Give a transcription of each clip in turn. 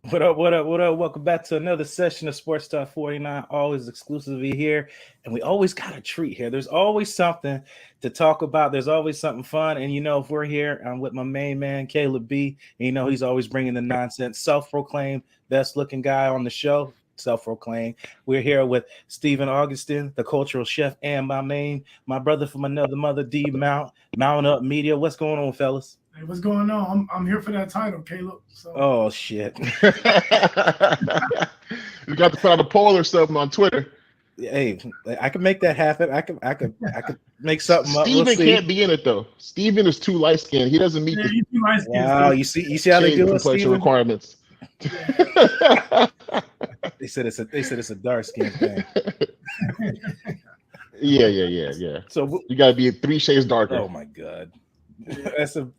What up, what up, what up? Welcome back to another session of Sports Talk 49, always exclusively here. And we always got a treat here. There's always something to talk about. There's always something fun. And if we're here, I'm with my main man, Caleb B. And he's always bringing the nonsense. Self-proclaimed best looking guy on the show. Self-proclaimed. We're here with Stephen Augustin, the cultural chef, and my brother from another mother, D Mount Up Media. What's going on, fellas? Hey, what's going on? I'm here for that title, Caleb. So. Oh shit! You got to put out a poll or something on Twitter. Hey, I can make that happen. I could make something up. Steven can't be in it though. Steven is too light skinned. He doesn't meet the wow. You see how they do it, Steven? Requirements. They said it's a dark skin thing. Yeah. So you got to be 3 shades darker. Oh my god.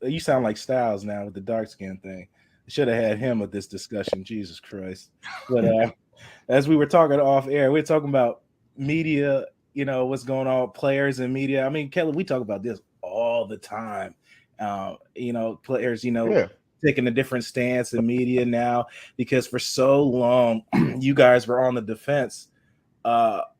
You sound like Styles now with the dark skin thing. Should have had him with this discussion. Jesus Christ. But as we were talking off air, we we're talking about media, what's going on, players and media. I mean, Kelly, we talk about this all the time. Players, taking a different stance in media now, because for so long you guys were on the defense.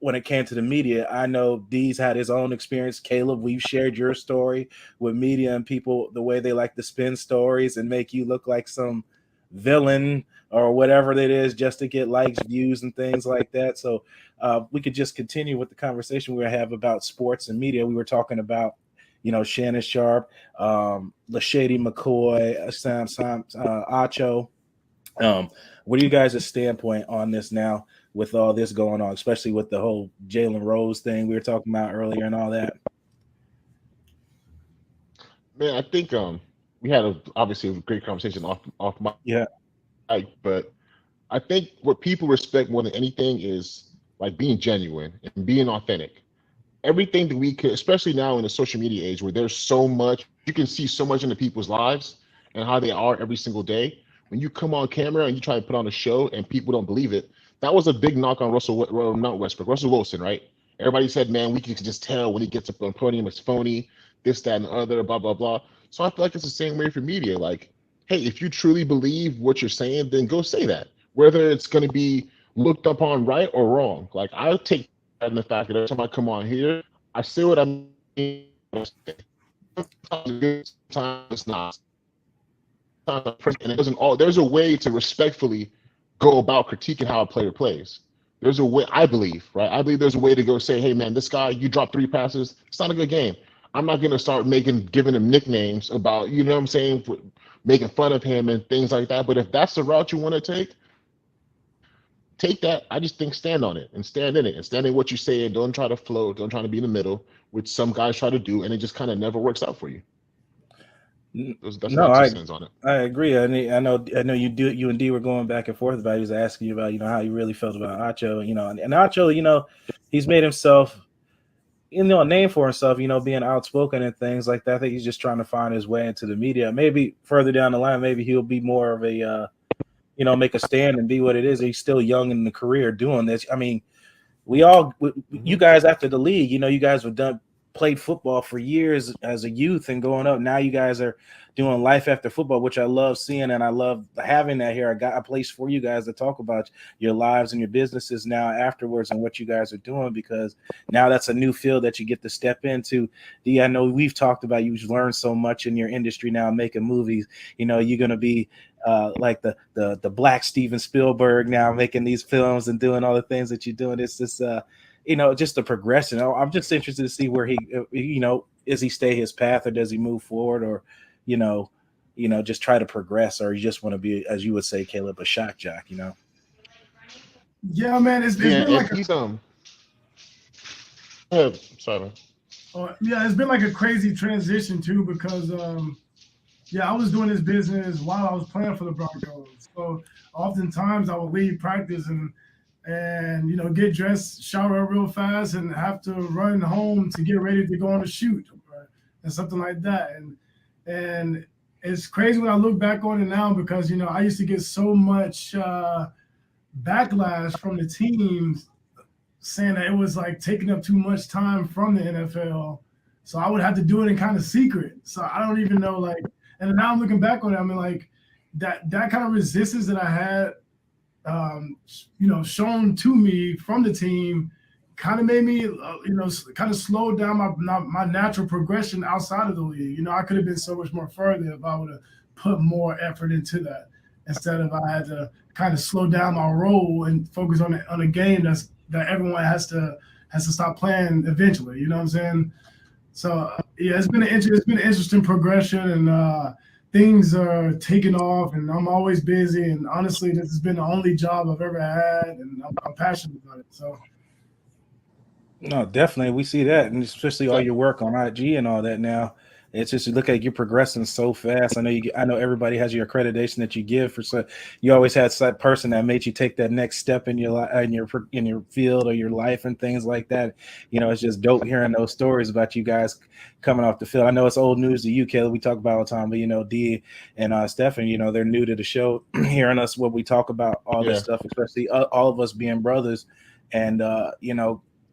When it came to the media, I know Dee's had his own experience. Caleb, we've shared your story with media and people, the way they like to spin stories and make you look like some villain or whatever it is just to get likes, views, and things like that. So we could just continue with the conversation we have about sports and media. We were talking about, Shannon Sharp, Lashady McCoy, Acho. What are you guys' standpoint on this now with all this going on, especially with the whole Jalen Rose thing we were talking about earlier and all that? Man, I think we had obviously a great conversation off my but I think what people respect more than anything is like being genuine and being authentic. Everything that we could, especially now in the social media age where there's so much, you can see so much into people's lives and how they are every single day. When you come on camera and you try to put on a show and people don't believe it, that was a big knock on Russell Wilson, right? Everybody said, man, we can just tell when he gets up on the podium, it's phony, this, that, and the other, blah, blah, blah. So I feel like it's the same way for media. Like, hey, if you truly believe what you're saying, then go say that. Whether it's going to be looked upon right or wrong. Like, I'll take that in the fact that every time I come on here, I say what I mean. Sometimes it's not. And it doesn't all. There's a way to respectfully go about critiquing how a player plays. There's a way, I believe, right? I believe there's a way to go say, hey man, this guy, you dropped 3 passes, it's not a good game. I'm not gonna start giving him nicknames about, you know what I'm saying, making fun of him and things like that. But if that's the route you want to take that. I just think stand on it and stand in it and stand in what you say and don't try to float, don't try to be in the middle, which some guys try to do, and it just kind of never works out for you. That's my 2 cents on it. I agree. I know you and D were going back and forth about. He was asking you about how you really felt about Acho, and Acho, he's made himself, a name for himself, being outspoken and things like that. I think he's just trying to find his way into the media. Maybe further down the line, maybe he'll be more of a, make a stand and be what it is. He's still young in the career doing this. I mean, you guys after the league, you guys have played football for years as a youth and going up. Now you guys are doing life after football, which I love seeing, and I love having that here. I got a place for you guys to talk about your lives and your businesses now afterwards and what you guys are doing, because now that's a new field that you get to step into. D, I know we've talked about, you've learned so much in your industry now making movies. You're going to be like the Black Steven Spielberg now, making these films and doing all the things that you're doing. It's just just the progression. I'm just interested to see where he, does he stay his path or does he move forward, or, just try to progress, or you just want to be, as you would say, Caleb, a shock jock, Yeah, man. It's been like sorry, man. It's been like a crazy transition too, because I was doing this business while I was playing for the Broncos. So oftentimes I would leave practice and get dressed, shower real fast, and have to run home to get ready to go on a shoot and something like that. And it's crazy when I look back on it now, because I used to get so much backlash from the teams saying that it was like taking up too much time from the NFL. So I would have to do it in kind of secret. So I don't even know, and now I'm looking back on it, I mean, that kind of resistance that I had, shown to me from the team, kind of made me, kind of slow down my natural progression outside of the league. I could have been so much more further if I would have put more effort into that, instead of I had to kind of slow down my role and focus on a game that everyone has to stop playing eventually. You know what I'm saying? So yeah, it's been an interesting progression, and things are taking off, and I'm always busy. And honestly, this has been the only job I've ever had, and I'm passionate about it. So. No, definitely. We see that, and especially all your work on IG and all that now. It's just, you look like you're progressing so fast. I know everybody has your accreditation that you give for, so you always had that person that made you take that next step in your life, in your field or your life and things like that. It's just dope hearing those stories about you guys coming off the field. I know it's old news to you, Caleb. We talk about all the time, but D and Stephen, they're new to the show, hearing us what we talk about, all this stuff, especially all of us being brothers, and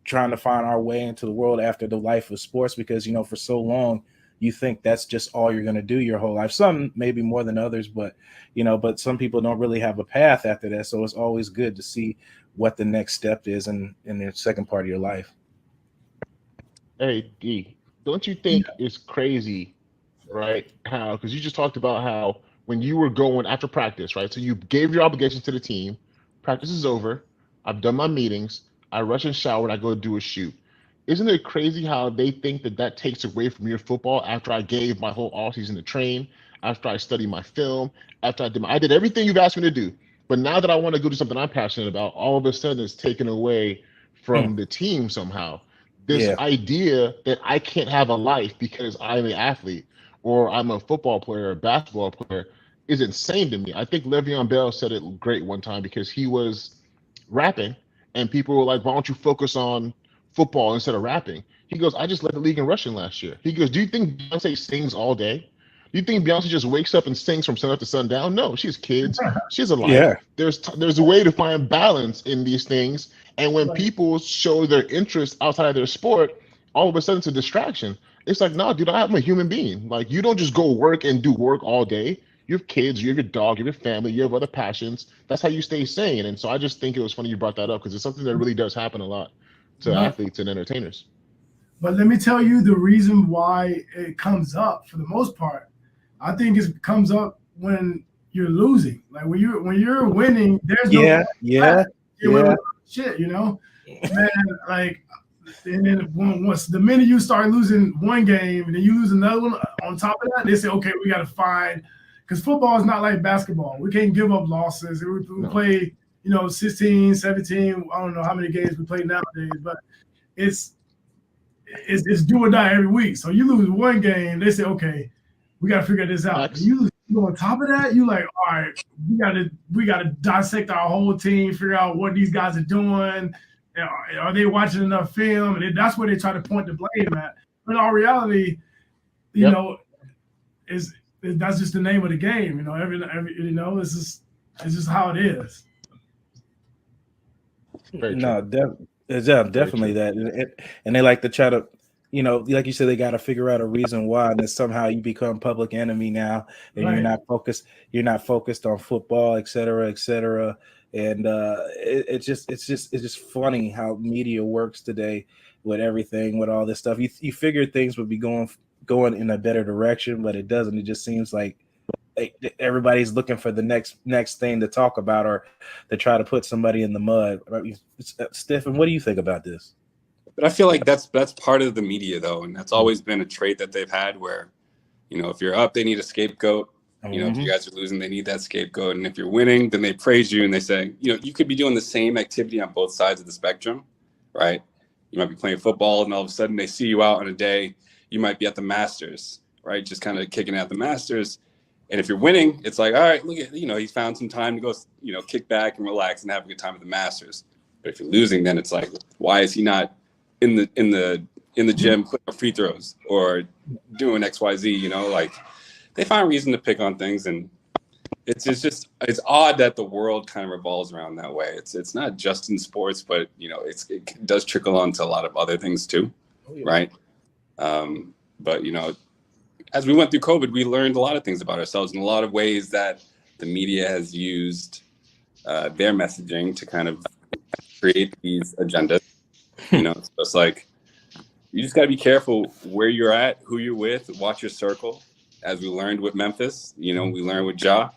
trying to find our way into the world after the life of sports, because for so long you think that's just all you're going to do your whole life. Some maybe more than others, but some people don't really have a path after that. So it's always good to see what the next step is in the second part of your life. Hey, D, don't you think it's crazy, right? How, because you just talked about how when you were going after practice, right? So you gave your obligations to the team. Practice is over. I've done my meetings. I rush and shower and I go do a shoot. Isn't it crazy how they think that takes away from your football after I gave my whole offseason to train, after I studied my film, after I did everything you've asked me to do. But now that I want to go do something I'm passionate about, all of a sudden it's taken away from the team somehow. This idea that I can't have a life because I'm an athlete or I'm a football player or a basketball player is insane to me. I think Le'Veon Bell said it great one time, because he was rapping and people were like, why don't you focus on football instead of rapping? He goes, I just led the league in rushing last year. He goes, do you think Beyonce sings all day? Do you think Beyonce just wakes up and sings from sun up to sundown? No, she has kids. She has a life. Yeah. There's a way to find balance in these things. And when people show their interest outside of their sport, all of a sudden it's a distraction. It's like, no, dude, I'm a human being. Like, you don't just go work and do work all day. You have kids, you have your dog, you have your family, you have other passions. That's how you stay sane. And so I just think it was funny you brought that up, because it's something that really does happen a lot to athletes and entertainers. But let me tell you the reason why it comes up for the most part. I think it comes up when you're losing. Like when you're winning, there's no shit, man. Like, and then once the minute you start losing one game and then you lose another one on top of that, they say, okay, we got to find, because football is not like basketball. We can't give up losses. We play, 16, 17. I don't know how many games we play nowadays, but it's do or die every week. So you lose one game, they say, okay, we got to figure this out. You on top of that, you like, all right, we gotta dissect our whole team, figure out what these guys are doing. Are they watching enough film? And that's where they try to point the blame at. But in all reality, that's just the name of the game. It's just how it is. No, definitely that. And they like to try to, like you said, they got to figure out a reason why, and then somehow you become public enemy now, and you're not focused on football, et cetera, et cetera. And it's just funny how media works today with everything, with all this stuff. You figure things would be going in a better direction, but it doesn't. It just seems like everybody's looking for the next thing to talk about, or to try to put somebody in the mud. Stephen, what do you think about this? But I feel like that's part of the media, though, and that's always been a trait that they've had, where, if you're up, they need a scapegoat. If you guys are losing, they need that scapegoat. And if you're winning, then they praise you and they say, you could be doing the same activity on both sides of the spectrum, right? You might be playing football, and all of a sudden they see you out on a day. You might be at the Masters, right? Just kind of kicking at the Masters. And if you're winning, it's like, all right, look at, he's found some time to go, kick back and relax and have a good time at the Masters. But if you're losing, then it's like, why is he not in the gym putting free throws or doing XYZ? Like, they find reason to pick on things, and it's odd that the world kind of revolves around that way. It's not just in sports, but it does trickle on to a lot of other things too, right? But as we went through COVID, we learned a lot of things about ourselves in a lot of ways that the media has used their messaging to kind of create these agendas. You know, so it's like you just got to be careful where you're at, who you're with, watch your circle. As we learned with Memphis, you know, we learned with Ja,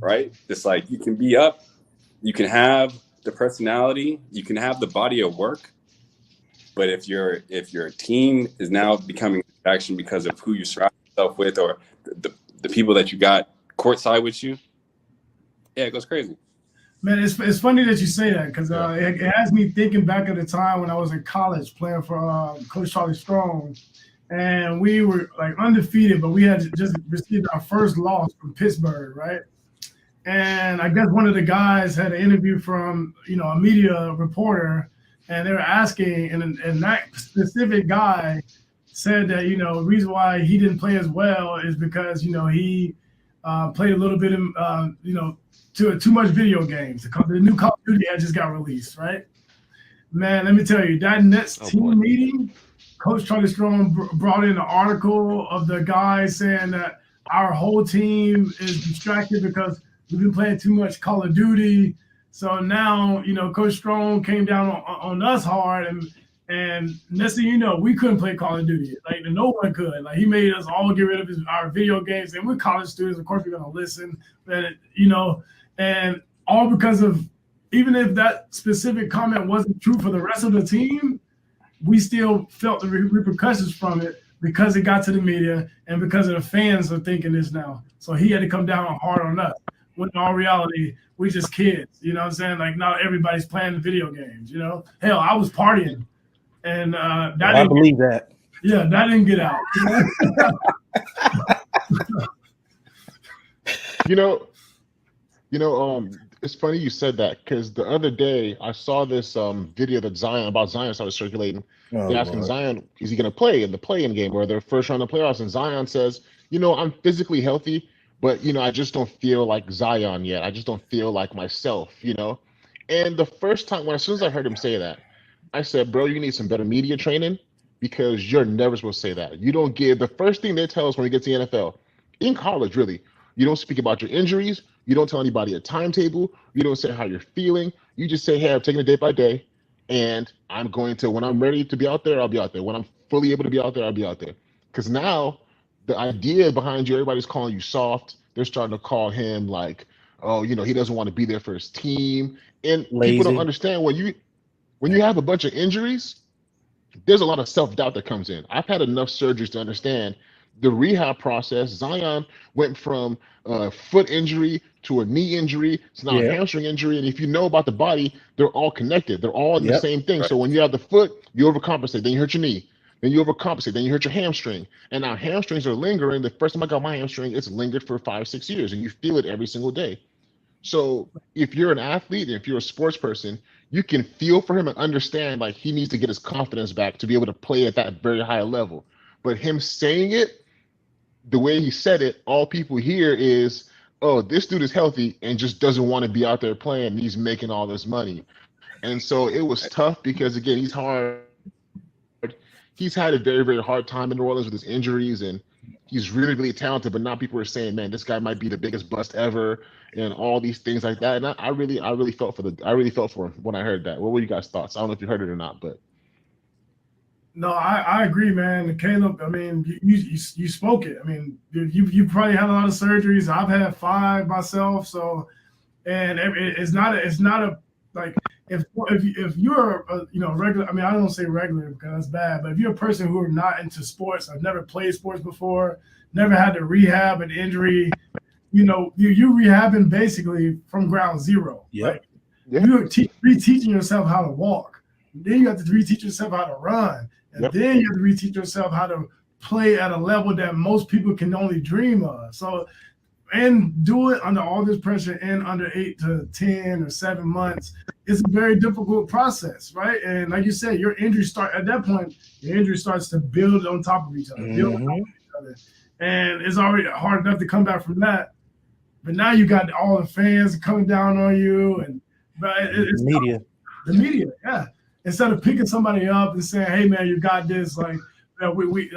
right? It's like you can be up, you can have the personality, you can have the body of work, but if your team is now becoming a distraction because of who you surround yourself with or the people that you got courtside with you, yeah, it goes crazy. Man, it's funny that you say that because it has me thinking back at the time when I was in college playing for Coach Charlie Strong. And we were like undefeated, but we had just received our first loss from Pittsburgh, right? And I guess one of the guys had an interview from, you know, a media reporter, and they were asking, and that specific guy said that, you know, the reason why he didn't play as well is because, you know, he played a little bit of, you know, too much video games. The new Call of Duty had just got released, right? Man, let me tell you, that next team meeting, Coach Charlie Strong brought in an article of the guy saying that our whole team is distracted because we've been playing too much Call of Duty. So now, you know, Coach Strong came down on us hard, and next thing you know, we couldn't play Call of Duty. Like no one could. Like he made us all get rid of our video games, and we're college students. Of course, we're gonna listen, you know, and all because of, even if that specific comment wasn't true for the rest of the team, we still felt the repercussions from it because it got to the media and because of the fans are thinking this now. So he had to come down hard on us. When in all reality, we just kids, you know what I'm saying? Like not everybody's playing video games, you know? Hell, I was partying. And I believe that. Yeah, that didn't get out. You know, it's funny you said that because the other day I saw this video that Zion started circulating. They're asking Zion, is he going to play in the play-in game or their first round of playoffs? And Zion says, you know, I'm physically healthy, but, you know, I just don't feel like Zion yet. I just don't feel like myself, you know. And the first time, as soon as I heard him say that, I said, bro, you need some better media training because you're never supposed to say that. You don't give, the first thing they tell us when we get to the NFL, in college really, you don't speak about your injuries. You don't tell anybody a timetable. You don't say how you're feeling. You just say, hey, I'm taking it day by day. And I'm going to, when I'm ready to be out there, I'll be out there. When I'm fully able to be out there, I'll be out there. Because now the idea behind you, everybody's calling you soft. They're starting to call him like, oh, you know, he doesn't want to be there for his team. And lazy. People don't understand when you have a bunch of injuries, there's a lot of self-doubt that comes in. I've had enough surgeries to understand the rehab process. Zion went from a foot injury to a knee injury to now a hamstring injury. And if you know about the body, they're all connected. They're all in the same thing. Right. So when you have the foot, you overcompensate. Then you hurt your knee. Then you overcompensate. Then you hurt your hamstring. And now hamstrings are lingering. The first time I got my hamstring, it's lingered for 5-6 years. And you feel it every single day. So if you're an athlete, and if you're a sports person, you can feel for him and understand like he needs to get his confidence back to be able to play at that very high level. But him saying it, the way he said it, all people hear is, oh, this dude is healthy and just doesn't want to be out there playing. And he's making all this money. And so it was tough because, again, he's hard. He's had a very, very hard time in New Orleans with his injuries, and he's really, really talented. But now people are saying, man, this guy might be the biggest bust ever and all these things like that. And I really felt for him when I heard that. What were you guys' thoughts? I don't know if you heard it or not, but. No, I agree, man. Caleb, I mean, you spoke it. I mean, you probably had a lot of surgeries. I've had 5 myself. So, and it's not a like if you're a, you know, regular. I mean, I don't say regular because that's bad. But if you're a person who are not into sports, I've never played sports before, never had to rehab an injury, you know, you rehabbing basically from ground zero. Yeah. Like, you're reteaching yourself how to walk. Then you have to reteach yourself how to run. And then you have to reteach yourself how to play at a level that most people can only dream of. So, and do it under all this pressure and under 8 to 10 or 7 months. It's a very difficult process, right? And like you said, your injury at that point, your injury starts to build on top of each other, And it's already hard enough to come back from that. But now you got all the fans coming down on you, and it's the media, yeah. Instead of picking somebody up and saying, "Hey, man, you got this," like we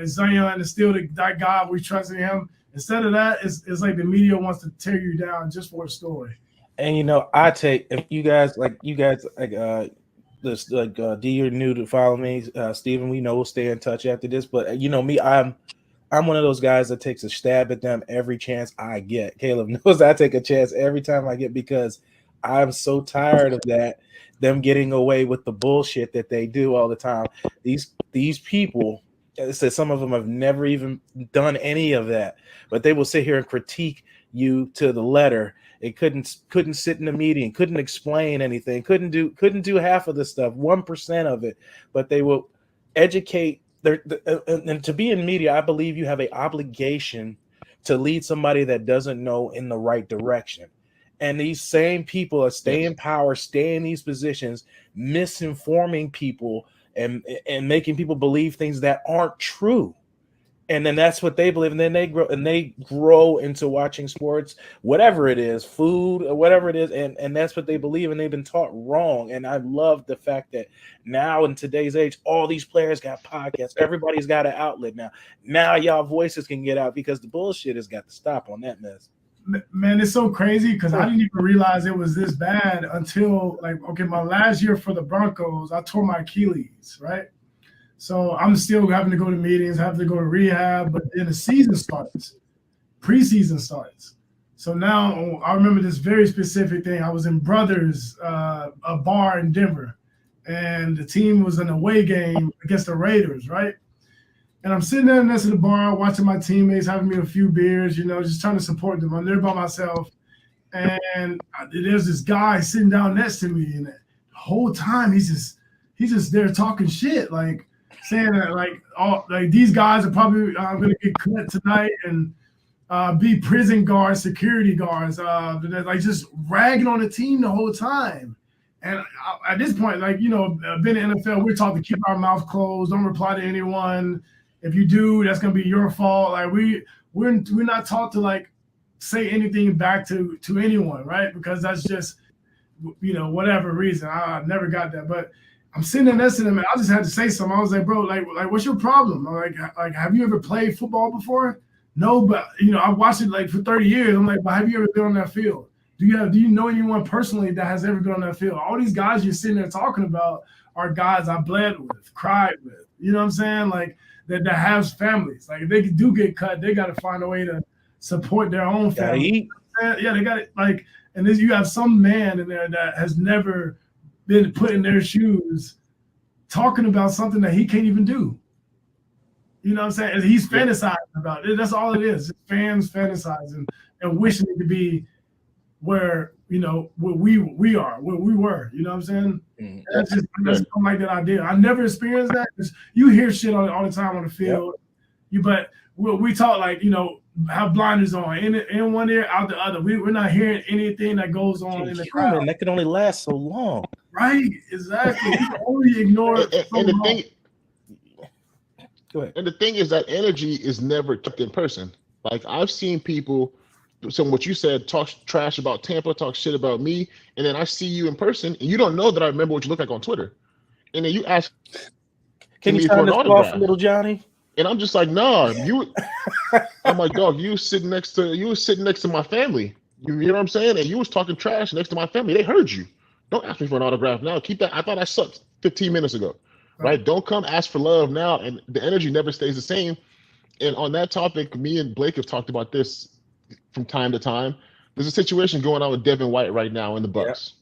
Zion is still that guy. We trust in him. Instead of that, it's like the media wants to tear you down just for a story. And if you guys this D, you're new to follow me, Stephen. We know we'll stay in touch after this, but me, I'm one of those guys that takes a stab at them every chance I get. Caleb knows I take a chance every time I get because I'm so tired of them getting away with the bullshit that they do all the time. These people, I said, some of them have never even done any of that, but they will sit here and critique you to the letter. It couldn't sit in a meeting, couldn't explain anything, couldn't do half of the stuff, 1% of it, but they will educate. And to be in media, I believe you have an obligation to lead somebody that doesn't know in the right direction. And these same people are staying in power, stay in these positions, misinforming people and making people believe things that aren't true. And then that's what they believe. And then they grow into watching sports, whatever it is, food or whatever it is. And that's what they believe. And they've been taught wrong. And I love the fact that now in today's age, all these players got podcasts. Everybody's got an outlet now. Now y'all voices can get out because the bullshit has got to stop on that mess. Man, it's so crazy because I didn't even realize it was this bad until my last year for the Broncos, I tore my Achilles, right? So I'm still having to go to meetings, having to go to rehab, but then the season starts, preseason starts. So now I remember this very specific thing. I was in Brothers, a bar in Denver, and the team was an away game against the Raiders, right? And I'm sitting there next to the bar, watching my teammates, having me a few beers, just trying to support them. I'm there by myself, and there's this guy sitting down next to me, and the whole time he's just there talking shit, saying that these guys are probably going to get cut tonight and be prison guards, security guards, just ragging on the team the whole time. And at this point, being in the NFL, we're taught to keep our mouth closed, don't reply to anyone. If you do, that's going to be your fault. We're not taught to say anything back to anyone, right? Because that's just whatever reason. I never got that, but I'm sitting there next to them, and I just had to say something. I was like, bro, what's your problem? I'm have you ever played football before? No, but I watched it for 30 years. I'm like, but have you ever been on that field? Do you know anyone personally that has ever been on that field? All these guys you're sitting there talking about are guys I bled with, cried with. You know what I'm saying? That has families. If they do get cut, they got to find a way to support their own family. Yeah, they got it. And then you have some man in there that has never been put in their shoes talking about something that he can't even do. You know what I'm saying? And he's fantasizing about it. That's all it is. It's fans fantasizing and wishing it to be where, where we are, where we were. You know what I'm saying? Mm-hmm. That's something like that idea. I never experienced that because you hear shit all the time on the field. Yep. But we talk have blinders on in one ear, out the other. We're not hearing anything that goes on in the crowd. That can only last so long. Right, exactly. You can only ignore it. Go ahead. And the thing is that energy is never kept in person. I've seen people, what you said, talk trash about Tampa, talk shit about me, and then I see you in person, and you don't know that I remember what you look like on Twitter. And then you ask, "Can you sign this ball for little Johnny?" And I'm just like, "Nah, you." I'm like, "Dog, you were sitting next to my family. You know what I'm saying? And you was talking trash next to my family. They heard you. Don't ask me for an autograph now. Keep that. I thought I sucked 15 minutes ago, right? Don't come ask for love now." And the energy never stays the same. And on that topic, me and Blake have talked about this from time to time. There's a situation going on with Devin White right now in the Bucs.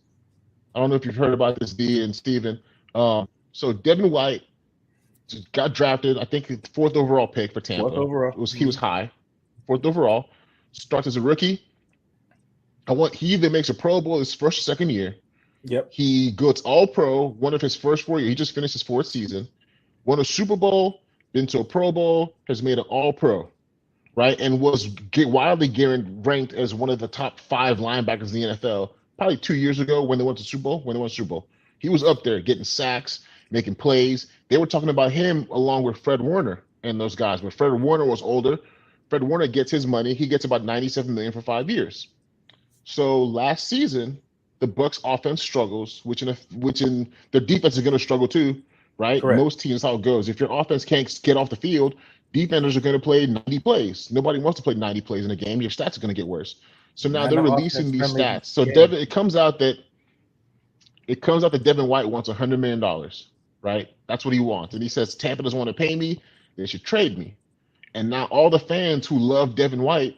I don't know if you've heard about this, D and Steven. So Devin White got drafted, I think, 4th overall pick for Tampa. 4th overall. He was high. 4th overall. Starts as a rookie. He either makes a Pro Bowl his first or second year. Yep. He goes all pro one of his first 4 years. He just finished his 4th season. Won a Super Bowl, been to a Pro Bowl, has made an all pro, right? And was widely ranked as one of the top 5 linebackers in the NFL probably 2 years ago when they went to Super Bowl. He was up there getting sacks, making plays. They were talking about him along with Fred Warner and those guys. But Fred Warner was older. Fred Warner gets his money. He gets about $97 million for 5 years. So last season, the Bucs offense struggles, which in their defense is going to struggle too, right? Correct. Most teams, how it goes. If your offense can't get off the field, defenders are going to play 90 plays. Nobody wants to play 90 plays in a game. Your stats are going to get worse. So now they're releasing these stats. So Devin, it comes out that Devin White wants $100 million, right? That's what he wants. And he says, Tampa doesn't want to pay me. They should trade me. And now all the fans who love Devin White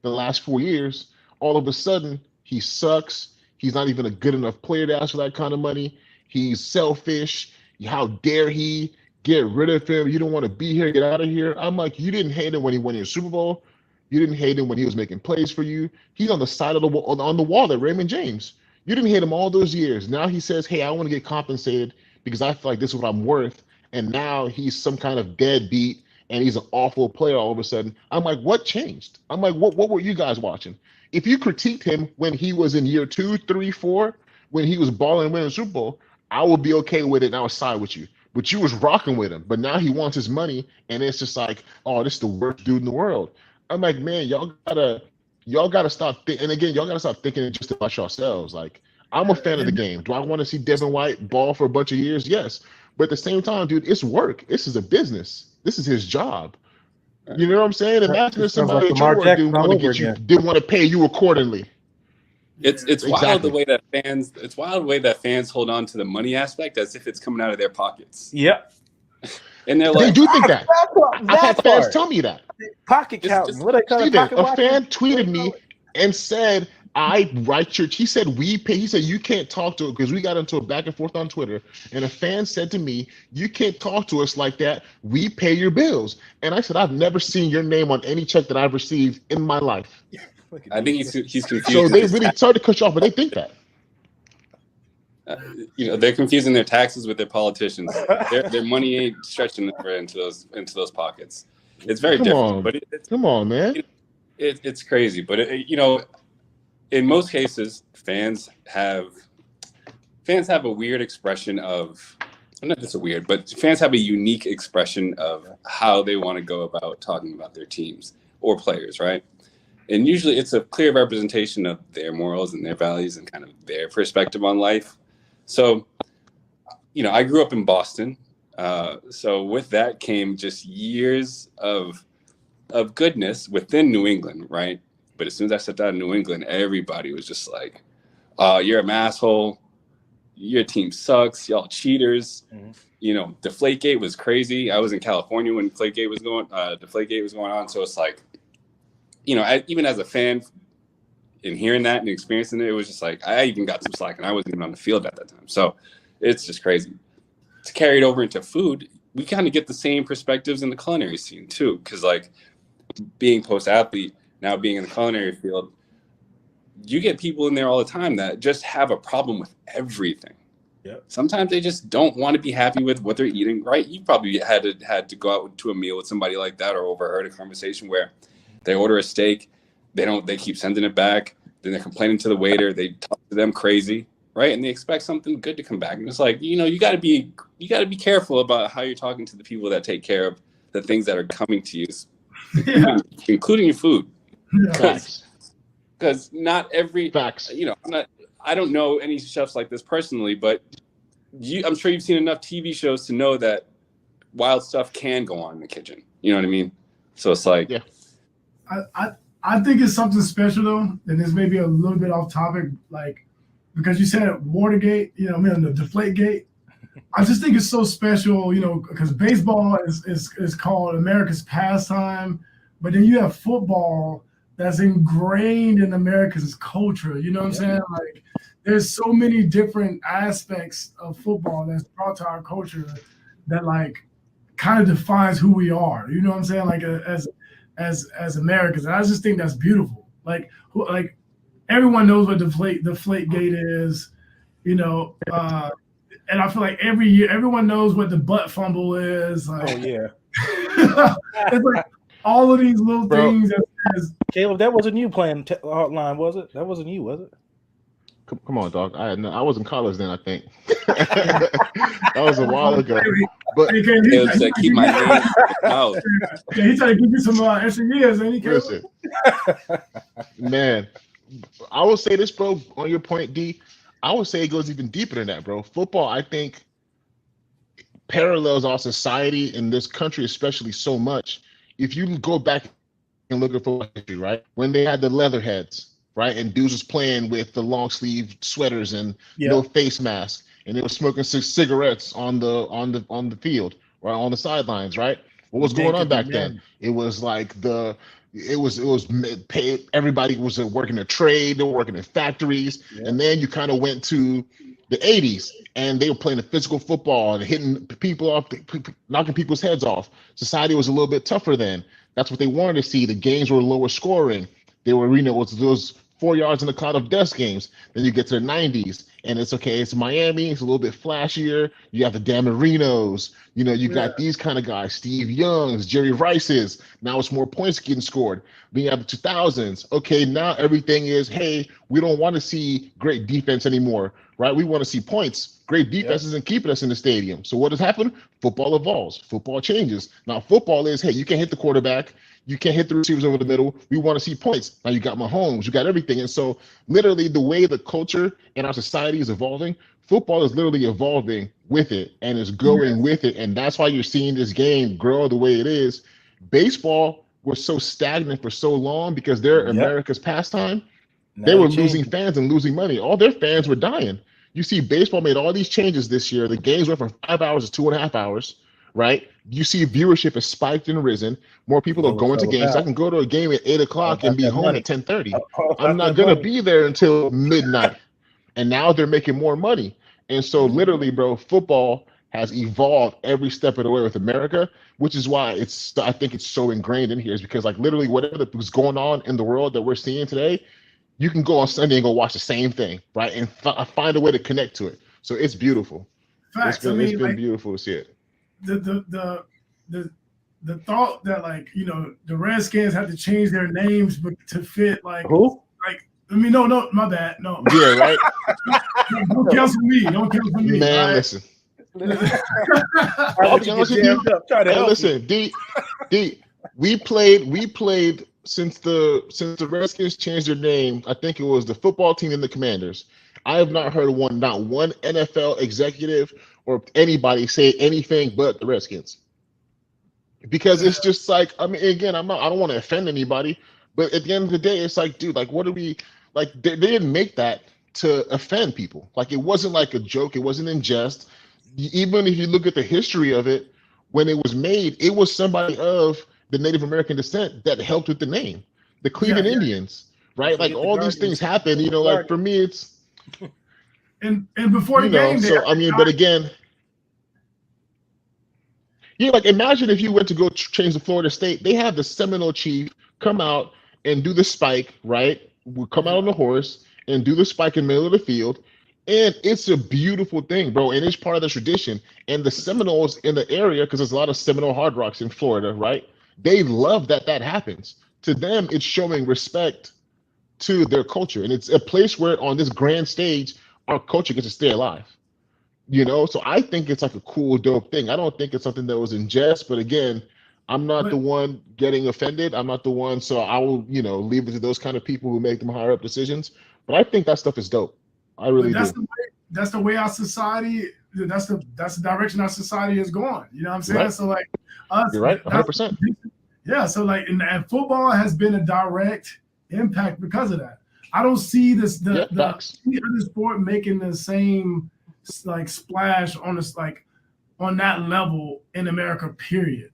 the last 4 years, all of a sudden he sucks. He's not even a good enough player to ask for that kind of money. He's selfish. How dare he? Get rid of him. You don't want to be here. Get out of here. I'm like, you didn't hate him when he won your Super Bowl. You didn't hate him when he was making plays for you. He's on the side of the wall, on the wall at Raymond James. You didn't hate him all those years. Now he says, hey, I want to get compensated because I feel like this is what I'm worth. And now he's some kind of deadbeat and he's an awful player all of a sudden. I'm like, what changed? I'm like, what were you guys watching? If you critiqued him when he was in year 2, 3, 4, when he was balling and winning the Super Bowl, I would be okay with it and I would side with you. But you was rocking with him. But now he wants his money and it's just like, oh, this is the worst dude in the world. I'm like, man, y'all gotta stop and again, y'all gotta stop thinking just about yourselves. Like, I'm a fan of the game. Do I want to see Devin White ball for a bunch of years? Yes. But at the same time, dude, it's work. This is a business. This is his job. You know what I'm saying? Imagine if somebody at your work didn't want to pay you accordingly. It's wild the way that fans hold on to the money aspect as if it's coming out of their pockets. Yep. And they're like, they do think that. I've had fans tell me that. Pocket counting. What they call it? A fan tweeted me and said, I write your, he said, we pay, he said, you can't talk to it because we got into a back and forth on Twitter. And a fan said to me, you can't talk to us like that. We pay your bills. And I said, I've never seen your name on any check that I've received in my life. I think he's confused. So they really, sorry to cut you off, but they think that. They're confusing their taxes with their politicians. Their money ain't stretching into those pockets. It's very different. But come on, man. It's crazy. But in most cases, fans have a weird expression of, not just a weird, but fans have a unique expression of how they want to go about talking about their teams or players, right? And usually it's a clear representation of their morals and their values and kind of their perspective on life. So, I grew up in Boston. So with that came just years of goodness within New England, right? But as soon as I stepped out of New England, everybody was just like, you're an asshole. Your team sucks. Y'all cheaters. Mm-hmm. Deflategate was crazy. I was in California when Deflategate was going on. So it's like, even as a fan and hearing that and experiencing it, it was just like, I even got some slack and I wasn't even on the field at that time. So it's just crazy. To carry it over into food, we kind of get the same perspectives in the culinary scene too. Cause like being post-athlete, now being in the culinary field, you get people in there all the time that just have a problem with everything. Yep. Sometimes they just don't want to be happy with what they're eating, right? You probably had to go out to a meal with somebody like that or overheard a conversation where they order a steak, they keep sending it back, then they're complaining to the waiter, they talk to them crazy, right? And they expect something good to come back. And it's like, you got to be careful about how you're talking to the people that take care of the things that are coming to you, including your food. Because not every facts. I don't know any chefs like this personally, but I'm sure you've seen enough TV shows to know that wild stuff can go on in the kitchen. You know what I mean? So it's like, yeah. I think it's something special though, and this may be a little bit off topic, like because you said Watergate, the Deflategate. I just think it's so special, because baseball is called America's pastime, but then you have football that's ingrained in America's culture. You know what I'm saying? Like, there's so many different aspects of football that's brought to our culture that like kind of defines who we are. You know what I'm saying? Like as Americans, and I just think that's beautiful. Like everyone knows what Deflategate is, and I feel like every year everyone knows what the butt fumble is. Like, oh yeah, it's like all of these little things. Caleb, that wasn't you playing hotline, was it? That wasn't you, was it? Come on, dog. I was in college then, I think. That was a while ago. But keep my name out. Yeah, he's trying to give you some extra years, ain't he? Listen, man, I will say this, bro. On your point, D, I would say it goes even deeper than that, bro. Football, I think, parallels our society in this country, especially so much. if you go back and look at football history, right, when they had the Leatherheads, right, and dudes was playing with the long sleeve sweaters and no face mask, and they were smoking cigarettes on the field or on the sidelines, right? What was going on back then? It was like everybody was working a trade, they were working in factories, and then you kind of went to the 80s and they were playing a physical football and hitting people off, knocking people's heads off. Society was a little bit tougher then. That's what they wanted to see. The games were lower scoring. They were, those 4 yards in the cloud of dust games. Then you get to the 90s and it's okay. It's Miami. It's a little bit flashier. You have the Dan Marinos. You got these kind of guys, Steve Youngs, Jerry Rices. Now it's more points getting scored. Then you have the 2000s. Okay, now everything is, hey, we don't want to see great defense anymore, right? We want to see points. Great defense isn't keeping us in the stadium. So what has happened? Football evolves. Football changes. Now football is, hey, you can't hit the quarterback. You can't hit the receivers over the middle. We want to see points. Now you got Mahomes. You got everything. And so literally the way the culture in our society is evolving, football is literally evolving with it and is going with it. And that's why you're seeing this game grow the way it is. Baseball was so stagnant for so long because they're America's pastime. They were losing fans and losing money. All their fans were dying. You see baseball made all these changes this year. The games went from 5 hours to 2.5 hours, right? You see viewership has spiked and risen. More people are going to games. I can go to a game at 8 o'clock and be home at 10:30. I'm not going to be there until midnight. And now they're making more money. And so literally, bro, football has evolved every step of the way with America, which is why I think it's so ingrained in here, is because like literally whatever was going on in the world that we're seeing today, you can go on Sunday and go watch the same thing, right? And find a way to connect to it. So it's beautiful. Facts. It's been beautiful to see it. The thought that like, the Redskins had to change their names to fit like who? Like, no, my bad. No. Yeah, right. Don't cancel me. Don't cancel me. Man, right? listen. I'll be honest with you. Listen, D, we played since the Redskins changed their name. I think it was the football team and the Commanders. I have not heard not one NFL executive or anybody say anything but the Redskins. Because it's just like, I mean, again, I don't want to offend anybody, but at the end of the day, it's like, dude, like, what do we like? They didn't make that to offend people. Like, it wasn't like a joke. It wasn't in jest. Even if you look at the history of it, when it was made, it was somebody of the Native American descent that helped with the name, the Cleveland Indians, right? Like all these things happen, like for me, it's and before the game, so I mean, but again, like imagine if you went to go change the Florida State, they have the Seminole chief come out and do the spike, right? We'll come out on the horse and do the spike in the middle of the field. And it's a beautiful thing, bro. And it's part of the tradition. And the Seminoles in the area, because there's a lot of Seminole Hard Rocks in Florida, right? They love that happens. To them, it's showing respect to their culture. And it's a place where on this grand stage, our culture gets to stay alive. So I think it's like a cool, dope thing. I don't think it's something that was in jest, but again, I'm not the one getting offended. I'm not the one. So I will, leave it to those kind of people who make them higher up decisions. But I think that stuff is dope. I really do. That's the way our society. That's the direction our society is going. You know what I'm saying? Right. So like us, you're right, 100%. Yeah. So like, and football has been a direct impact because of that. I don't see the other sport making the same like splash on this like on that level in America. Period.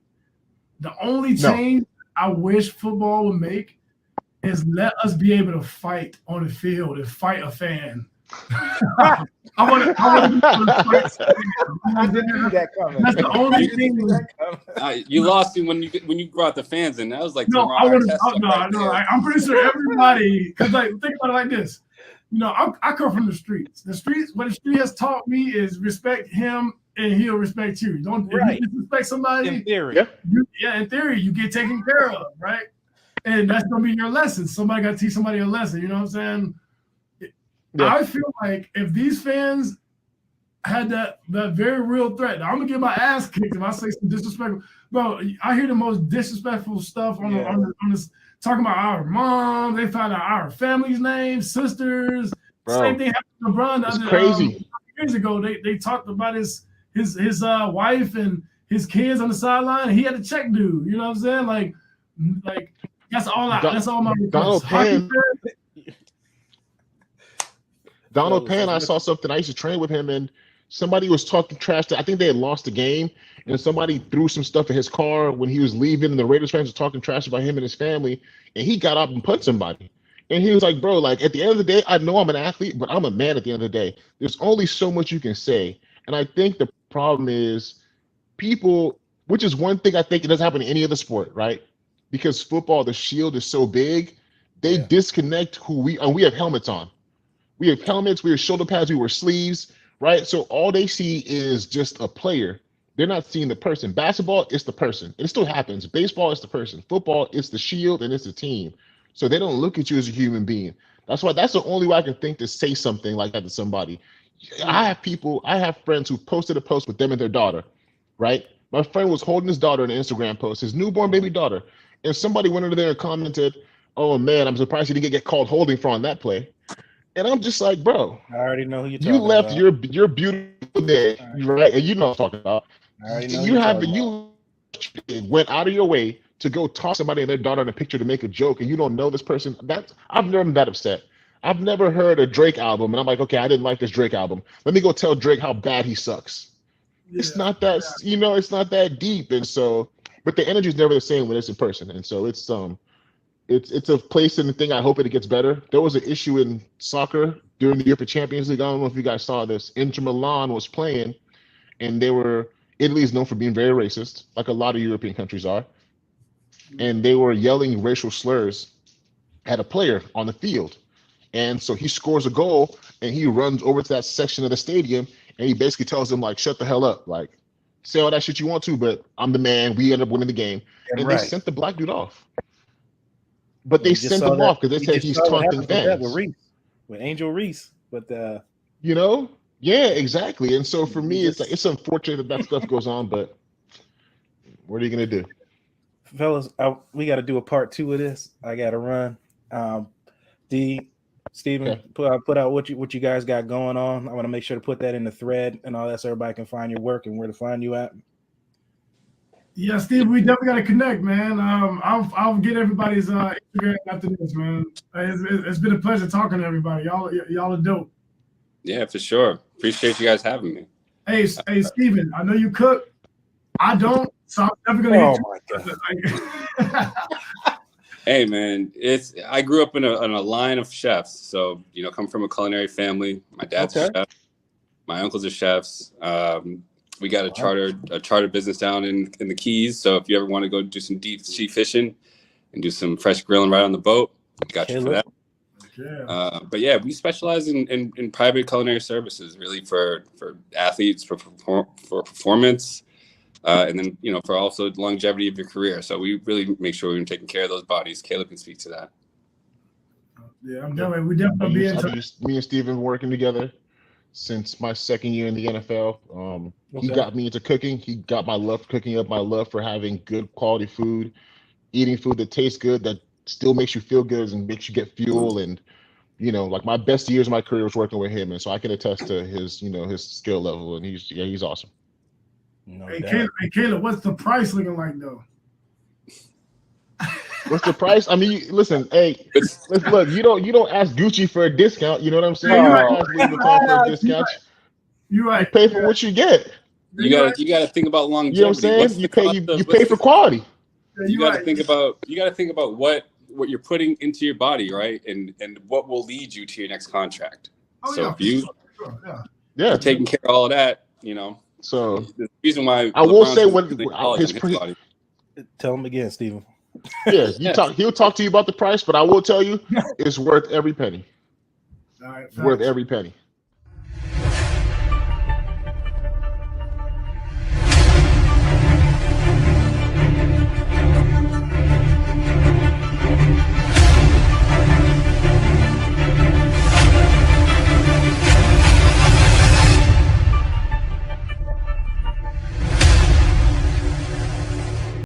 The only change I wish football would make is let us be able to fight on the field and fight a fan. I want to fight. I didn't see that coming. That's the only thing. You lost me when you brought the fans in. That was like I'm pretty sure everybody, because like think about it like this. I come from the streets. The streets, what the street has taught me is respect him and he'll respect you. If you disrespect somebody, in theory, in theory, you get taken care of, right? And that's gonna be your lesson. Somebody got to teach somebody a lesson. You know what I'm saying? Yeah. I feel like if these fans had that very real threat, I'm gonna get my ass kicked if I say some disrespectful. Bro, I hear the most disrespectful stuff on this, talking about our mom. They found out our family's names, sisters. Bro, same thing happened to LeBron. It's crazy. Years ago, they talked about his wife and his kids on the sideline. He had to check dude. You know what I'm saying? Like that's all my request. Donald Penn, I saw something. I used to train with him, and somebody was talking trash. I think they had lost the game, and somebody threw some stuff in his car when he was leaving, and the Raiders fans were talking trash about him and his family, and he got up and punched somebody. And he was like, bro, like, at the end of the day, I know I'm an athlete, but I'm a man at the end of the day. There's only so much you can say. And I think the problem is people, which is one thing I think it doesn't happen in any other sport, right? Because football, the shield is so big, they disconnect who we are. We have helmets on. We have helmets, we have shoulder pads, we wear sleeves, right? So all they see is just a player. They're not seeing the person. Basketball, it's the person. It still happens. Baseball, it's the person. Football, it's the shield and it's the team. So they don't look at you as a human being. That's the only way I can think to say something like that to somebody. I have friends who posted a post with them and their daughter, right? My friend was holding his daughter in an Instagram post, his newborn baby daughter. And somebody went under there and commented, oh man, I'm surprised you didn't get called holding for on that play. And I'm just like, bro, I already know who you're talking you left about. your beautiful day, right? And you know what I'm talking about. I already know You went out of your way to go toss somebody and their daughter in a picture to make a joke, and you don't know this person. I've never been that upset. I've never heard a Drake album, and I'm like, okay, I didn't like this Drake album. Let me go tell Drake how bad he sucks. Yeah, it's not that, it's not that deep. And so, but the energy is never the same when it's in person. And so it's a place in the thing. I hope it gets better. There was an issue in soccer during the European Champions League. I don't know if you guys saw this. Inter Milan was playing, and Italy is known for being very racist, like a lot of European countries are. And they were yelling racial slurs at a player on the field. And so he scores a goal, and he runs over to that section of the stadium, and he basically tells them, like, shut the hell up. Like, say all that shit you want to, but I'm the man. We end up winning the game. And they sent the black dude off. But they sent him off because they said he's taunting fans. With Angel Reese. But yeah, exactly. And so for me, it's unfortunate that stuff goes on, but what are you gonna do? Fellas, we got to do a part 2 of this. I got to run. Stephen, put out what you guys got going on. I want to make sure to put that in the thread and all that so everybody can find your work and where to find you at. Yeah, Steve, we definitely got to connect, man. I'll get everybody's Instagram after this, man. It's been a pleasure talking to everybody. Y'all are dope. Yeah, for sure. Appreciate you guys having me. Hey, Stephen, I know you cook. I don't, so I'm never gonna hit you. Hey, man, I grew up in a line of chefs. So, come from a culinary family. My dad's a chef. My uncles are chefs. We got a charter business down in the Keys. So if you ever want to go do some deep sea fishing and do some fresh grilling right on the boat, got you for that. Yeah. But yeah, we specialize in private culinary services, really for athletes, for performance, and then for also longevity of your career. So we really make sure we're taking care of those bodies. Caleb can speak to that. Yeah, we definitely be in touch. Me and Stephen working together since my second year in the NFL. He got me into cooking. He got my love for cooking up, my love for having good quality food, eating food that tastes good, that still makes you feel good and makes you get fuel. And, like my best years of my career was working with him. And so I can attest to his, his skill level. And he's awesome. Hey, Caleb, what's the price looking like though? What's the price? I mean, listen, hey, look, you don't ask Gucci for a discount. You know what I'm saying? Yeah, you don't ask Louis Vuitton for a discount. You're right. You pay for what you get. You gotta think about longevity. You know what I'm saying? You pay for quality. You gotta think about what you're putting into your body, right? And what will lead you to your next contract. If you're taking care of all of that, So the reason why I will say what his body. Tell him again, Stephen. Yes, he'll talk to you about the price, but I will tell you it's worth every penny. All right, worth every penny.